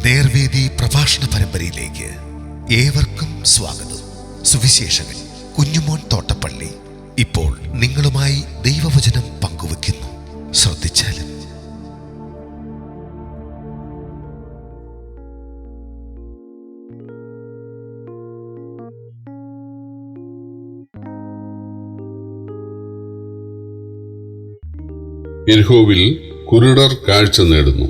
നേർവേദി പ്രഭാഷണ പരമ്പരയിലേക്ക് ഏവർക്കും സ്വാഗതം. സുവിശേഷകൻ കുഞ്ഞുമോൻ തോട്ടപ്പള്ളി ഇപ്പോൾ നിങ്ങളുമായി ദൈവവചനം പങ്കുവെക്കുന്നു. ശ്രദ്ധിച്ചാലും. യെരിഹോവിൽ കുരുടർ കാഴ്ച നേടുന്നു.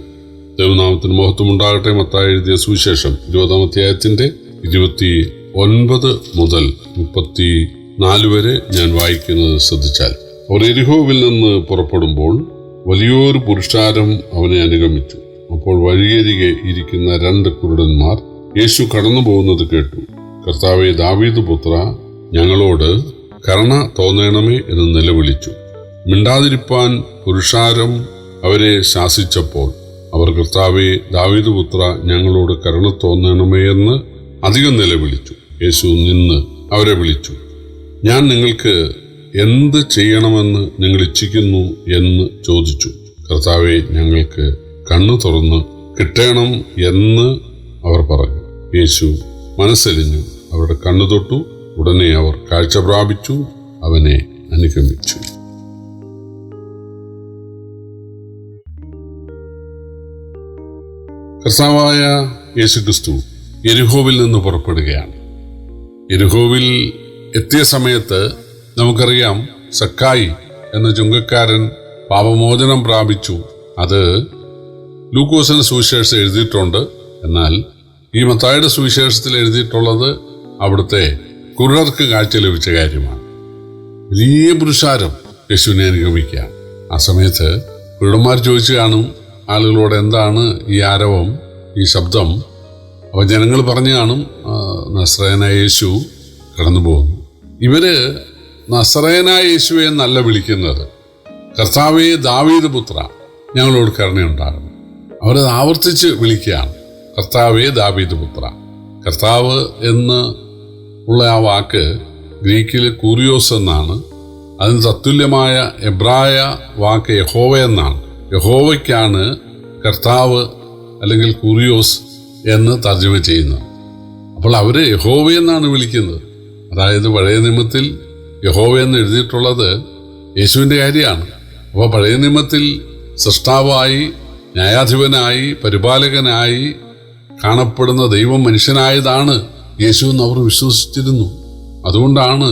ദൈവനാമത്തിന് മഹത്വമുണ്ടാകട്ടെ. മത്തായി എഴുതിയ സുവിശേഷം 20-ാം അധ്യായത്തിന്റെ 29 മുതൽ 34 വരെ ഞാൻ വായിക്കുന്നത് ശ്രദ്ധിച്ചാൽ. അവർ യെരിഹോവിൽ നിന്ന് പുറപ്പെടുമ്പോൾ വലിയൊരു പുരുഷാരം അവനെ അനുഗമിച്ചു. അപ്പോൾ വഴിയരികെ ഇരിക്കുന്ന 2 കുരുടന്മാർ യേശു കടന്നു പോകുന്നത് കേട്ടു. കർത്താവേ, ദാവീദ് പുത്ര, ഞങ്ങളോട് കരുണ തോന്നണമേ എന്ന് നിലവിളിച്ചു. മിണ്ടാതിരിപ്പാൻ പുരുഷാരം അവരെ ശാസിച്ചപ്പോൾ അവർ, കർത്താവേ, ദാവീദ് പുത്ര, ഞങ്ങളോട് കരുണ തോന്നണമേ എന്ന് അധികം നിലവിളിച്ചു. യേശു നിന്ന് അവരെ വിളിച്ചു, ഞാൻ നിങ്ങൾക്ക് എന്ത് ചെയ്യണമെന്ന് നിങ്ങൾ ഇച്ഛിക്കുന്നു എന്ന് ചോദിച്ചു. കർത്താവേ, ഞങ്ങൾക്ക് കണ്ണു തുറന്ന് കിട്ടണം എന്ന് അവർ പറഞ്ഞു. യേശു മനസ്സലിഞ്ഞു അവരുടെ കണ്ണു തൊട്ടു. ഉടനെ അവർ കാഴ്ച പ്രാപിച്ചു, അവനെ അനുഗമിച്ചു. കർത്താവായ യേശുക്രിസ്തു യെരിഹോവിൽ നിന്ന് പുറപ്പെടുകയാണ്. യെരിഹോവിൽ എത്തിയ സമയത്ത് നമുക്കറിയാം, സക്കായി എന്ന ചുങ്കക്കാരൻ പാപമോചനം പ്രാപിച്ചു. അത് ലൂക്കോസിന്റെ സുവിശേഷം എഴുതിയിട്ടുണ്ട്. എന്നാൽ ഈ മത്തായിയുടെ സുവിശേഷത്തിൽ എഴുതിയിട്ടുള്ളത് അവിടുത്തെ കുരുടർക്ക് കാഴ്ച ലഭിച്ച കാര്യമാണ്. വലിയ പുരുഷാരം യേശുവിനെ അനുഗമിക്കുകയാണ്. ആ സമയത്ത് കുരുടന്മാർ ചോദിച്ചു കാണും ആളുകളോട്, എന്താണ് ഈ ആരവം, ഈ ശബ്ദം? അപ്പോൾ ജനങ്ങൾ പറഞ്ഞു കാണും, നസ്രയനായ യേശു കടന്നു പോകുന്നു. ഇവര് നസ്രയനായ യേശുവെ എന്നല്ല വിളിക്കുന്നത്, കർത്താവേ, ദാവീദ് പുത്ര, ഞങ്ങളോട് കരുണയുണ്ടാകണം. അവരത് ആവർത്തിച്ച് വിളിക്കുകയാണ്, കർത്താവേ, ദാവീദ് പുത്ര. കർത്താവ് എന്ന് ഉള്ള ആ വാക്ക് ഗ്രീക്കിൽ കൂറിയോസ് എന്നാണ്. അതിന് തത്തുല്യമായ എബ്രായ വാക്ക് യഹോവ എന്നാണ്. യഹോവയ്ക്കാണ് കർത്താവ് അല്ലെങ്കിൽ കൂറിയോസ് എന്ന് തർജ്ജമ ചെയ്യുന്നത്. അപ്പോൾ അവര് യഹോവ എന്നാണ് വിളിക്കുന്നത്. അതായത് പഴയ നിയമത്തിൽ യഹോവ എന്ന് എഴുതിയിട്ടുള്ളത് യേശുവിൻ്റെ കാര്യമാണ്. അപ്പോൾ പഴയ നിയമത്തിൽ സൃഷ്ടാവായി, ന്യായാധിപനായി, പരിപാലകനായി കാണപ്പെടുന്ന ദൈവം മനുഷ്യനായതാണ് യേശു എന്ന് അവർ വിശ്വസിച്ചിരുന്നു. അതുകൊണ്ടാണ്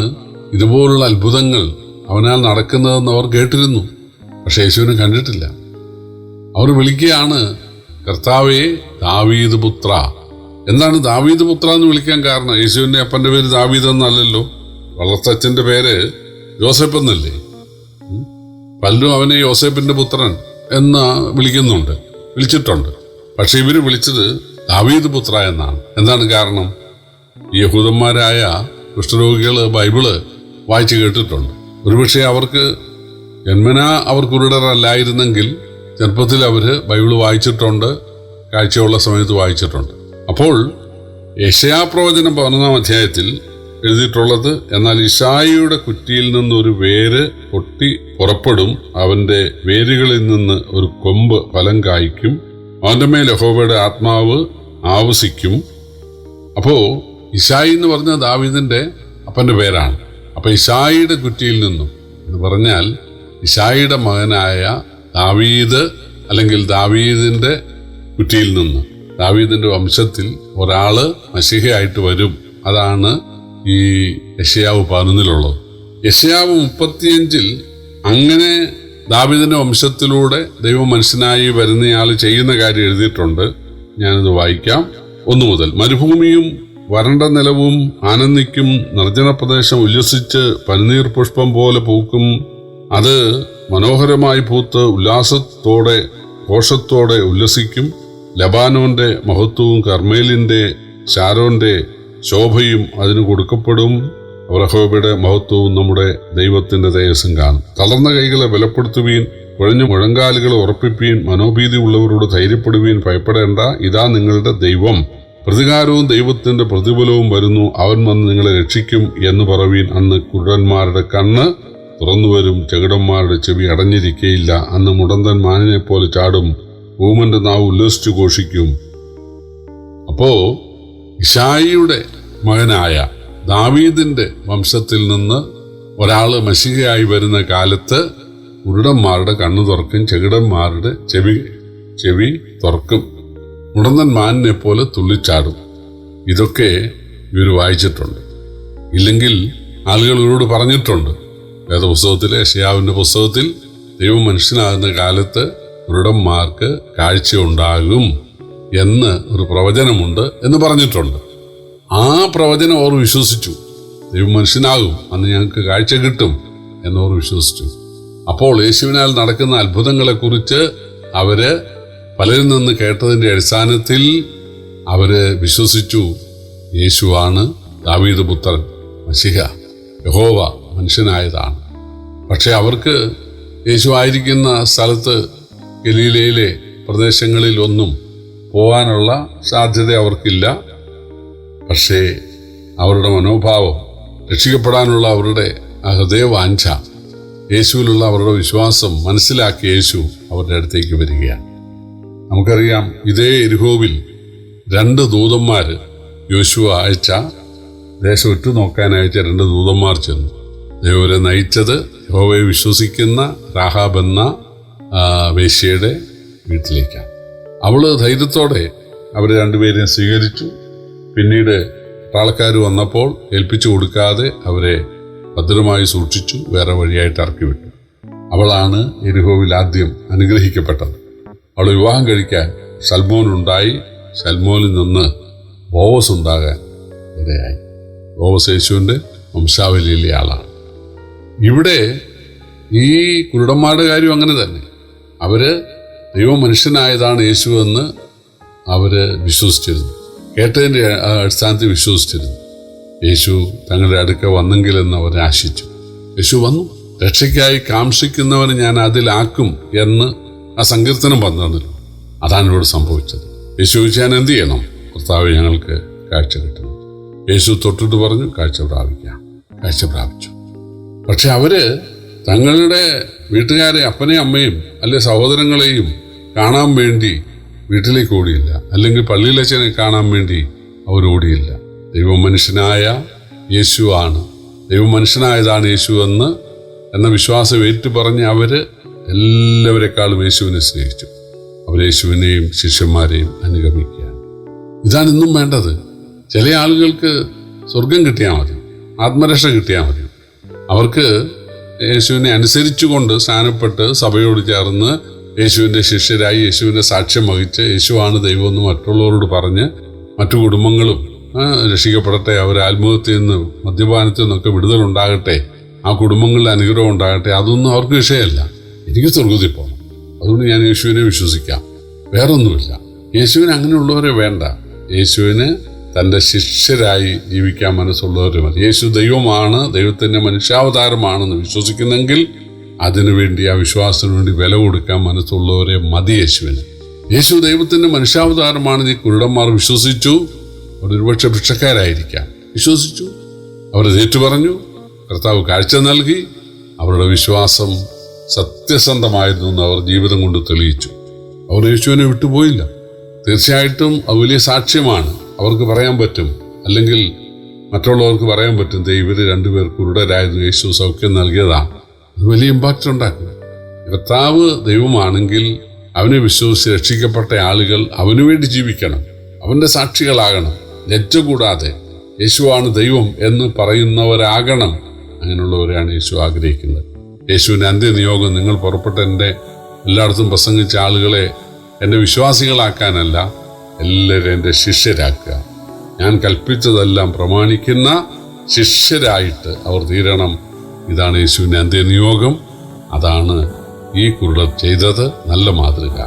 ഇതുപോലുള്ള അത്ഭുതങ്ങൾ അവനാൽ നടക്കുന്നതെന്ന് അവർ കേട്ടിരുന്നു. പക്ഷെ യേശുവിനെ കണ്ടിട്ടില്ല. അവർ വിളിക്കുകയാണ്, കർത്താവേ, ദാവീദ് പുത്ര. എന്താണ് ദാവീദ് പുത്ര എന്ന് വിളിക്കാൻ കാരണം? യേശുവിന്റെ അപ്പന്റെ പേര് ദാവീദ് എന്നല്ലല്ലോ. വളർത്തച്ഛന്റെ പേര് യോസേപ്പ് എന്നല്ലേ. പലരും അവനെ യോസേപ്പിന്റെ പുത്രൻ എന്ന് വിളിച്ചിട്ടുണ്ട്. പക്ഷെ ഇവര് വിളിച്ചത് ദാവീദ് പുത്ര എന്നാണ്. എന്താണ് കാരണം? ഈ യഹൂദന്മാരായ കുഷ്ഠരോഗികള് ബൈബിള് വായിച്ചു കേട്ടിട്ടുണ്ട്. ഒരുപക്ഷെ അവർക്ക് ജന്മനാ അവർ കുരുടരല്ലായിരുന്നെങ്കിൽ ചെറുപ്പത്തിൽ അവര് ബൈബിള് വായിച്ചിട്ടുണ്ട്, കാഴ്ചയുള്ള സമയത്ത് വായിച്ചിട്ടുണ്ട്. അപ്പോൾ യെശയ്യാ പ്രവചനം 11-ാം അധ്യായത്തിൽ എഴുതിയിട്ടുള്ളത്, എന്നാൽ ഇശായിയുടെ കുറ്റിയിൽ നിന്നൊരു വേര് പൊട്ടി പുറപ്പെടും, അവന്റെ വേരുകളിൽ നിന്ന് ഒരു കൊമ്പ് ഫലം കായ്ക്കും, അവന്റെ മേൽ യഹോവയുടെ ആത്മാവ് ആവസിക്കും. അപ്പോ ഇശായി എന്ന് പറഞ്ഞ ദാവീദിന്റെ അപ്പന്റെ പേരാണ്. അപ്പൊ ഇശായിയുടെ കുറ്റിയിൽ നിന്നും എന്ന് പറഞ്ഞാൽ ഇശായിയുടെ മകനായ ദാവീദ് അല്ലെങ്കിൽ ദാവീദിന്റെ കുറ്റിയിൽ നിന്ന്, ദാവീദിന്റെ വംശത്തിൽ ഒരാള് മശീഹയായിട്ട് വരും. അതാണ് ഈ യെശയ്യാവ് 11-ലുള്ളത്. യെശയ്യാവ് 35-ൽ അങ്ങനെ ദാവീദിന്റെ വംശത്തിലൂടെ ദൈവം മനുഷ്യനായി വരുന്നയാൾ ചെയ്യുന്ന കാര്യം എഴുതിയിട്ടുണ്ട്. ഞാനിത് വായിക്കാം. 1 മുതൽ. മരുഭൂമിയും വരണ്ട നിലവും ആനന്ദിക്കും, നിർജ്ജന പ്രദേശം ഉല്ലസിച്ച് പനിനീർ പുഷ്പം പോലെ പൂക്കും. അത് മനോഹരമായി പൂത്ത് ഉല്ലാസത്തോടെ ഘോഷത്തോടെ ഉല്ലസിക്കും. ലബാനോന്റെ മഹത്വവും കർമ്മേലിന്റെ ശാരോന്റെ ശോഭയും അതിന് കൊടുക്കപ്പെടും. യഹോവയുടെ മഹത്വവും നമ്മുടെ ദൈവത്തിന്റെ തേജസ്സും കാണും. തളർന്ന കൈകളെ ബലപ്പെടുത്തുവീൻ, കുഴഞ്ഞ മുഴങ്കാലുകളെ ഉറപ്പിപ്പീൻ, മനോഭീതി ഉള്ളവരോട് ധൈര്യപ്പെടുവീൻ, ഭയപ്പെടേണ്ട, ഇതാ നിങ്ങളുടെ ദൈവം, പ്രതികാരവും ദൈവത്തിന്റെ പ്രതിഫലവും വരുന്നു, അവൻ വന്ന് നിങ്ങളെ രക്ഷിക്കും എന്ന് പറവീൻ. അന്ന് കുരുടന്മാരുടെ കണ്ണ് തുറന്നുവരും, ചെകിടന്മാരുടെ ചെവി അടഞ്ഞിരിക്കയില്ല. അന്ന് മുടന്തൻ മാനിനെ പോലെ ചാടും, ഊമന്റെ നാവ് ഉല്ലസിച്ചു ഘോഷിക്കും. അപ്പോ ഇശായിയുടെ മകനായ ദാവീദിന്റെ വംശത്തിൽ നിന്ന് ഒരാള് മശിഹയായി വരുന്ന കാലത്ത് കുരുടന്മാരുടെ കണ്ണു തുറക്കും, ചെകിടന്മാരുടെ ചെവി തുറക്കും, മുടന്തൻ മാനിനെ പോലെ തുള്ളിച്ചാടും. ഇതൊക്കെ ഇവർ വായിച്ചിട്ടുണ്ട്. ഇല്ലെങ്കിൽ ആളുകൾ ഇവരോട് പറഞ്ഞിട്ടുണ്ട്. വേദപുസ്തകത്തിലെ യെശയ്യാവിന്റെ പുസ്തകത്തിൽ ദൈവം മനുഷ്യനാകുന്ന കാലത്ത് കുരുടന്മാർക്ക് കാഴ്ച ഉണ്ടാകും എന്ന് ഒരു പ്രവചനമുണ്ട് എന്ന് പറഞ്ഞിട്ടുണ്ട്. ആ പ്രവചനം അവർ വിശ്വസിച്ചു. ദൈവം മനുഷ്യനാകും, അന്ന് ഞങ്ങൾക്ക് കാഴ്ച കിട്ടും എന്നവർ വിശ്വസിച്ചു. അപ്പോൾ യേശുവിനാൽ നടക്കുന്ന അത്ഭുതങ്ങളെക്കുറിച്ച് അവര് പലരിൽ നിന്ന് കേട്ടതിന്റെ അടിസ്ഥാനത്തിൽ അവര് വിശ്വസിച്ചു, യേശുവാണ് ദാവീദ് പുത്രൻ, മശിഹ, യഹോവ മനുഷ്യനായതാണ്. പക്ഷെ അവർക്ക് യേശു ആയിരിക്കുന്ന സ്ഥലത്ത് ഗലീലയിലെ പ്രദേശങ്ങളിൽ ഒന്നും പോകാനുള്ള സാധ്യത അവർക്കില്ല. പക്ഷേ അവരുടെ മനോഭാവം, രക്ഷിക്കപ്പെടാനുള്ള അവരുടെ ഹൃദയവാഞ്ഛ, യേശുവിലുള്ള അവരുടെ വിശ്വാസം മനസ്സിലാക്കിയ യേശു അവരുടെ അടുത്തേക്ക് വരികയാണ്. നമുക്കറിയാം, ഇതേ യെരിഹോവിൽ 2 ദൂതന്മാർ യോശുവ അയച്ച, ദേശം ഉറ്റുനോക്കാൻ അയച്ച 2 ദൂതന്മാർ ചെന്നു. ദൈവരെ നയിച്ചത് യഹോവയെ വിശ്വസിക്കുന്ന രാഹാബ് എന്ന വേശ്യയുടെ വീട്ടിലേക്കാണ്. അവള് ധൈര്യത്തോടെ അവരെ 2 പേരെയും സ്വീകരിച്ചു. പിന്നീട് ആൾക്കാർ വന്നപ്പോൾ ഏൽപ്പിച്ചു കൊടുക്കാതെ അവരെ ഭദ്രമായി സൂക്ഷിച്ചു, വേറെ വഴിയായിട്ട് ഇറക്കി വിട്ടു. അവളാണ് യെരിഹോവിൽ ആദ്യം അനുഗ്രഹിക്കപ്പെട്ടത്. അവൾ വിവാഹം കഴിക്കാൻ സൽമോനുണ്ടായി. സൽമോനിൽ നിന്ന് ബോവസ് ഉണ്ടാകാൻ ഇടയായി. ബോവസ് യേശുവിന്റെ വംശാവലിയിലെ ആളാണ്. ഇവിടെ ഈ കുരുടന്മാരുടെ കാര്യം അങ്ങനെ തന്നെ. അവര് ദൈവം മനുഷ്യനായതാണ് യേശു എന്ന് അവര് വിശ്വസിച്ചിരുന്നു. കേട്ടതിന്റെ അടിസ്ഥാനത്തിൽ വിശ്വസിച്ചിരുന്നു. യേശു തങ്ങളുടെ അടുക്ക വന്നെങ്കിലെന്ന് അവർ ആശിച്ചു. യേശു വന്നു. രക്ഷയ്ക്കായി കാംക്ഷിക്കുന്നവന് ഞാൻ അതിലാക്കും എന്ന് ആ സങ്കീർത്തനം പറഞ്ഞല്ലോ. അതാണ് ഇവിടെ സംഭവിച്ചത്. യേശു ചോദിച്ചു, ഞാൻ എന്ത് ചെയ്യണം? കർത്താവ്, ഞങ്ങൾക്ക് കാഴ്ച കിട്ടുന്നു. യേശു തൊട്ടിട്ട് പറഞ്ഞു, കാഴ്ച പ്രാപിക്കാം. കാഴ്ച പ്രാപിച്ചു. പക്ഷെ അവര് തങ്ങളുടെ വീട്ടുകാരെ, അപ്പനെയും അമ്മയും അല്ലെ സഹോദരങ്ങളെയും കാണാൻ വേണ്ടി വീട്ടിലേക്ക് ഓടിയില്ല, അല്ലെങ്കിൽ പള്ളിയിലച്ഛനെ കാണാൻ വേണ്ടി അവർ ഓടിയില്ല. ദൈവം മനുഷ്യനായ യേശു ആണ്, ദൈവം മനുഷ്യനായതാണ് യേശു എന്ന വിശ്വാസം ഏറ്റു പറഞ്ഞ് അവര് എല്ലാവരെക്കാളും യേശുവിനെ സ്നേഹിച്ചു. അവർ യേശുവിനെയും ശിഷ്യന്മാരെയും അനുഗമിക്കുകയാണ്. ഇതാണ് ഇന്നും വേണ്ടത്. ചില ആളുകൾക്ക് സ്വർഗം കിട്ടിയാൽ മതി, ആത്മരക്ഷ കിട്ടിയാൽ മതി. അവർക്ക് യേശുവിനെ അനുസരിച്ചുകൊണ്ട് സ്നാനപ്പെട്ട് സഭയോട് ചേർന്ന് യേശുവിന്റെ ശിഷ്യരായി യേശുവിന്റെ സാക്ഷ്യം വഹിച്ച് യേശുവാണ് ദൈവമെന്ന് മറ്റുള്ളവരോട് പറഞ്ഞ് മറ്റു കുടുംബങ്ങളും രക്ഷിക്കപ്പെടട്ടെ, അവർ ആത്മഹത്യയിൽ നിന്ന്, മദ്യപാനത്തിൽ നിന്നൊക്കെ വിടുതലുണ്ടാകട്ടെ, ആ കുടുംബങ്ങളിൽ അനുഗ്രഹം ഉണ്ടാകട്ടെ. അതൊന്നും അവർക്ക് വിഷയമല്ല. എനിക്ക് സ്വർഗത്തിൽ പോകണം, അതുകൊണ്ട് ഞാൻ യേശുവിനെ വിശ്വസിക്കാം, വേറൊന്നുമില്ല. യേശുവിന് അങ്ങനെയുള്ളവരെ വേണ്ട. യേശുവിന് തൻ്റെ ശിഷ്യരായി ജീവിക്കാൻ മനസ്സുള്ളവരെ മതി. യേശു ദൈവമാണ്, ദൈവത്തിൻ്റെ മനുഷ്യാവതാരമാണെന്ന് വിശ്വസിക്കുന്നെങ്കിൽ അതിനുവേണ്ടി, ആ വിശ്വാസത്തിന് വേണ്ടി വില കൊടുക്കാൻ മനസ്സുള്ളവരെ മതി യേശുവിന്. യേശു ദൈവത്തിൻ്റെ മനുഷ്യാവതാരമാണെന്ന് ഈ കുരുടന്മാർ വിശ്വസിച്ചു. അവർ ഒരുപക്ഷെ ഭിക്ഷക്കാരായിരിക്കാം, വിശ്വസിച്ചു. അവരത് ഏറ്റുപറഞ്ഞു. കർത്താവ് കാഴ്ച നൽകി. അവരുടെ വിശ്വാസം സത്യസന്ധമായിരുന്നു എന്ന് അവർ ജീവിതം കൊണ്ട് തെളിയിച്ചു. അവർ യേശുവിനെ വിട്ടുപോയില്ല. തീർച്ചയായിട്ടും അത് വലിയ സാക്ഷ്യമാണ്. അവർക്ക് പറയാൻ പറ്റും, അല്ലെങ്കിൽ മറ്റുള്ളവർക്ക് പറയാൻ പറ്റും, ഇവർ 2 പേർ കുരുടരായിരുന്നു, യേശു സൗഖ്യം നൽകിയതാണ്. അത് വലിയ ഇമ്പാക്റ്റ് ഉണ്ടാക്കും. കർത്താവ് ദൈവമാണെങ്കിൽ അവനെ വിശ്വസിച്ച് രക്ഷിക്കപ്പെട്ട ആളുകൾ അവനു വേണ്ടി ജീവിക്കണം, അവന്റെ സാക്ഷികളാകണം. ലജ്ജ കൂടാതെ യേശുവാണ് ദൈവം എന്ന് പറയുന്നവരാകണം. അങ്ങനെയുള്ളവരെയാണ് യേശു ആഗ്രഹിക്കുന്നത്. യേശുവിൻ്റെ അന്ത്യനിയോഗം നിങ്ങൾ പുറപ്പെട്ട് എൻ്റെ എല്ലായിടത്തും പ്രസംഗിച്ച ആളുകളെ എൻ്റെ വിശ്വാസികളാക്കാനല്ല, എല്ലാവരും എൻ്റെ ശിഷ്യരാക്കുക. ഞാൻ കൽപ്പിച്ചതെല്ലാം പ്രമാണിക്കുന്ന ശിഷ്യരായിട്ട് അവർ തീരണം. ഇതാണ് യേശുവിൻ്റെ അന്ത്യനിയോഗം. അതാണ് ഈ കുരുടർ ചെയ്തത്. നല്ല മാതൃക.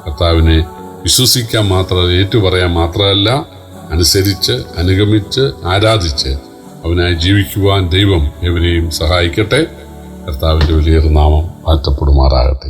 കർത്താവിനെ വിശ്വസിക്കാൻ മാത്രം, ഏറ്റുപറയാൻ മാത്രമല്ല, അനുസരിച്ച് അനുഗമിച്ച് ആരാധിച്ച് അവനായി ജീവിക്കുവാൻ ദൈവം എവരെയും സഹായിക്കട്ടെ. കർത്താവിൻ്റെ വലിയൊരു നാമം വാഴ്ത്തപ്പെടുമാറാകട്ടെ.